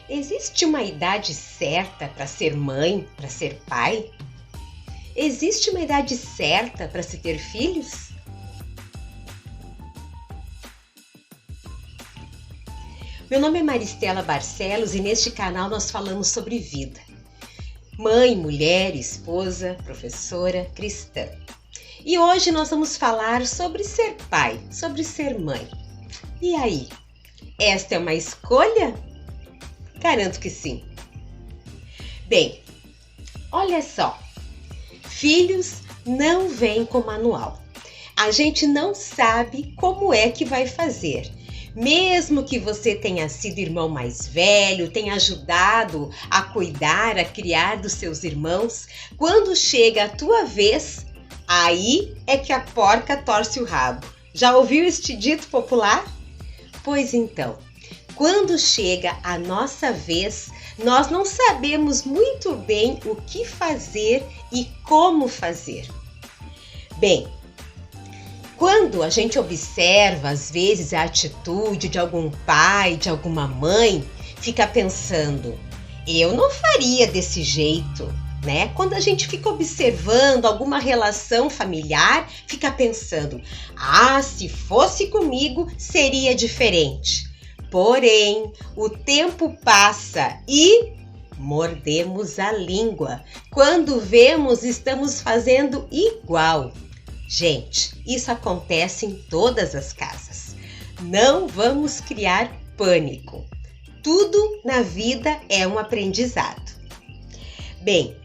Existe uma idade certa para ser mãe, para ser pai? Existe uma idade certa para se ter filhos? Meu nome é Maristela Barcelos e neste canal nós falamos sobre vida. Mãe, mulher, esposa, professora, cristã. E hoje nós vamos falar sobre ser pai, sobre ser mãe. E aí, esta é uma escolha? Garanto que sim. Bem, olha só, filhos não vêm com manual. A gente não sabe como é que vai fazer. Mesmo que você tenha sido irmão mais velho, tenha ajudado a cuidar, a criar dos seus irmãos, quando chega a tua vez, aí é que a porca torce o rabo. Já ouviu este dito popular? Pois então, quando chega a nossa vez, nós não sabemos muito bem o que fazer e como fazer. Bem, quando a gente observa, às vezes, a atitude de algum pai, de alguma mãe, fica pensando, eu não faria desse jeito, né? Quando a gente fica observando alguma relação familiar, fica pensando, se fosse comigo, seria diferente. Porém, o tempo passa e mordemos a língua. Quando vemos, estamos fazendo igual. Gente, isso acontece em todas as casas. Não vamos criar pânico. Tudo na vida é um aprendizado. Bem,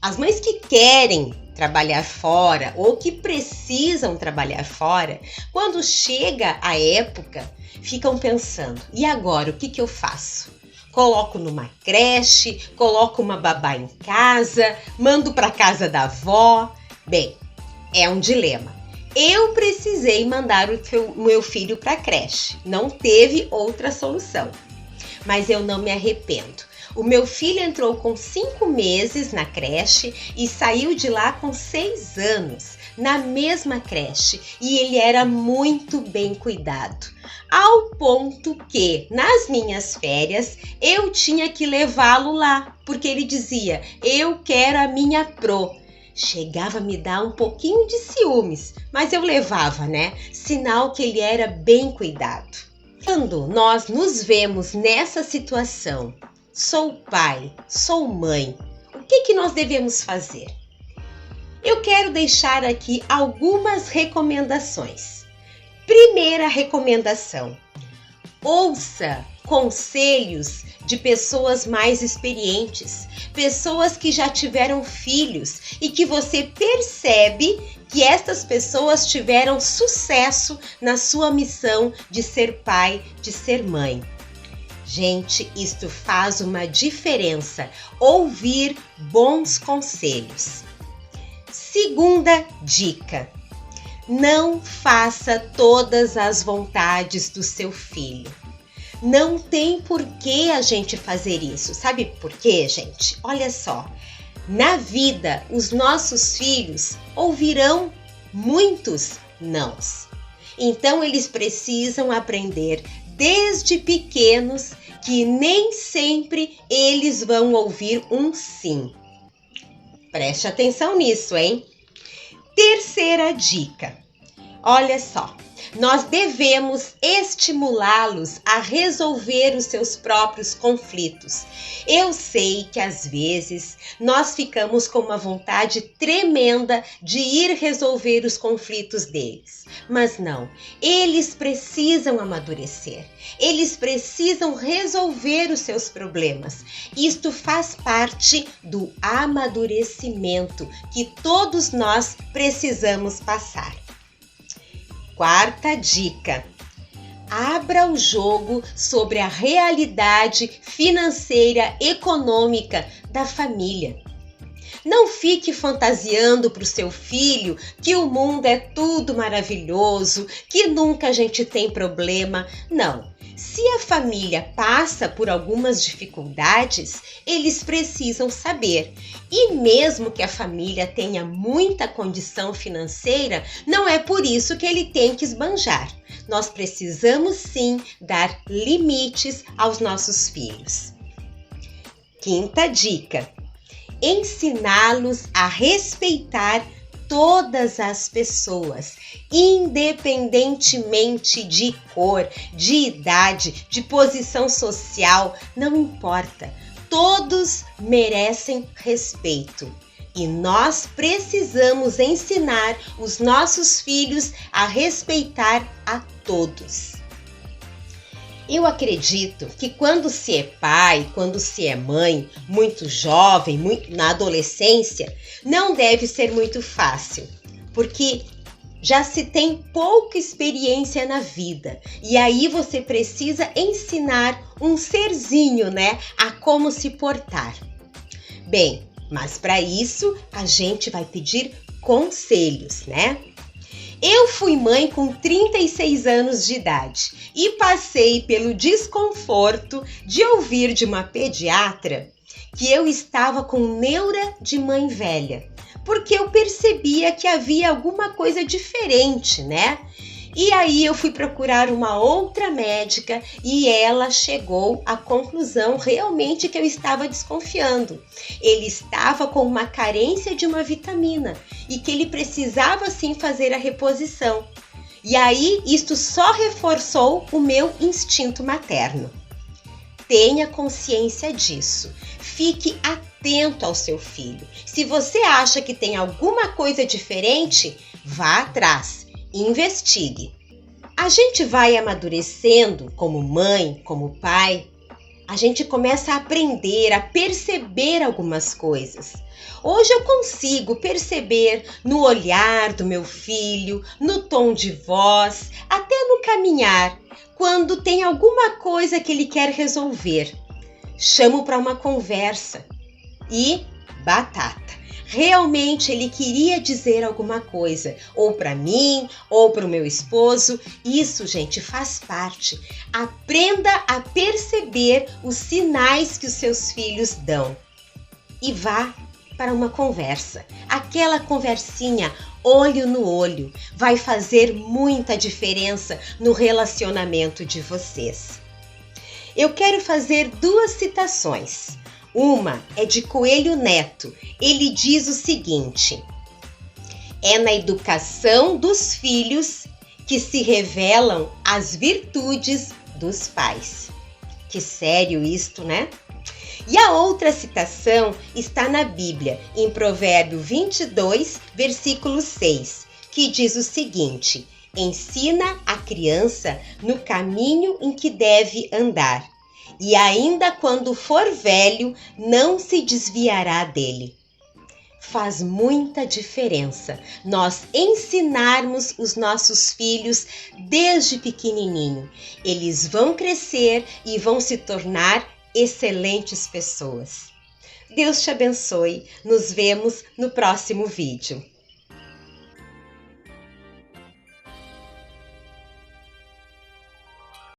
as mães que querem trabalhar fora ou que precisam trabalhar fora, quando chega a época, ficam pensando, e agora, o que eu faço? Coloco numa creche, coloco uma babá em casa, mando para casa da avó? Bem, é um dilema. Eu precisei mandar o meu filho para a creche, não teve outra solução, mas eu não me arrependo. O meu filho entrou com 5 meses na creche e saiu de lá com 6 anos, na mesma creche, e ele era muito bem cuidado, ao ponto que, nas minhas férias, eu tinha que levá-lo lá, porque ele dizia, eu quero a minha pro. Chegava a me dar um pouquinho de ciúmes, mas eu levava, né? Sinal que ele era bem cuidado. Quando nós nos vemos nessa situação, sou pai, sou mãe, o que nós devemos fazer? Eu quero deixar aqui algumas recomendações. Primeira recomendação, ouça conselhos de pessoas mais experientes, pessoas que já tiveram filhos e que você percebe que estas pessoas tiveram sucesso na sua missão de ser pai, de ser mãe. Gente, isto faz uma diferença, ouvir bons conselhos. Segunda dica, não faça todas as vontades do seu filho. Não tem por que a gente fazer isso. Sabe por quê, gente? Olha só, na vida, os nossos filhos ouvirão muitos nãos. Então, eles precisam aprender desde pequenos que nem sempre eles vão ouvir um sim. Preste atenção nisso, hein? Terceira dica. Olha só, nós devemos estimulá-los a resolver os seus próprios conflitos. Eu sei que às vezes nós ficamos com uma vontade tremenda de ir resolver os conflitos deles. Mas não, eles precisam amadurecer. Eles precisam resolver os seus problemas. Isto faz parte do amadurecimento que todos nós precisamos passar. Quarta dica, abra o jogo sobre a realidade financeira, econômica da família. Não fique fantasiando para o seu filho que o mundo é tudo maravilhoso, que nunca a gente tem problema. Não. Se a família passa por algumas dificuldades, eles precisam saber. E mesmo que a família tenha muita condição financeira, não é por isso que ele tem que esbanjar. Nós precisamos sim dar limites aos nossos filhos. Quinta dica: ensiná-los a respeitar todas as pessoas, independentemente de cor, de idade, de posição social, não importa. Todos merecem respeito. E nós precisamos ensinar os nossos filhos a respeitar a todos. Eu acredito que quando se é pai, quando se é mãe, muito jovem, na adolescência, não deve ser muito fácil, porque já se tem pouca experiência na vida. E aí você precisa ensinar um serzinho, né, a como se portar. Bem, mas para isso a gente vai pedir conselhos, né? Eu fui mãe com 36 anos de idade e passei pelo desconforto de ouvir de uma pediatra que eu estava com neura de mãe velha, porque eu percebia que havia alguma coisa diferente, né? E aí eu fui procurar uma outra médica e ela chegou à conclusão realmente que eu estava desconfiando. Ele estava com uma carência de uma vitamina e que ele precisava sim fazer a reposição. E aí isto só reforçou o meu instinto materno. Tenha consciência disso. Fique atento ao seu filho. Se você acha que tem alguma coisa diferente, vá atrás. Investigue. A gente vai amadurecendo como mãe, como pai. A gente começa a aprender, a perceber algumas coisas. Hoje eu consigo perceber no olhar do meu filho, no tom de voz, até no caminhar, quando tem alguma coisa que ele quer resolver. Chamo para uma conversa e batata. Realmente ele queria dizer alguma coisa, ou para mim, ou para o meu esposo. Isso, gente, faz parte. Aprenda a perceber os sinais que os seus filhos dão. E vá para uma conversa. Aquela conversinha, olho no olho, vai fazer muita diferença no relacionamento de vocês. Eu quero fazer 2 citações. Uma é de Coelho Neto. Ele diz o seguinte: é na educação dos filhos que se revelam as virtudes dos pais. Que sério isto, né? E a outra citação está na Bíblia, em Provérbio 22, versículo 6, que diz o seguinte: ensina a criança no caminho em que deve andar, e ainda quando for velho, não se desviará dele. Faz muita diferença nós ensinarmos os nossos filhos desde pequenininho. Eles vão crescer e vão se tornar excelentes pessoas. Deus te abençoe. Nos vemos no próximo vídeo.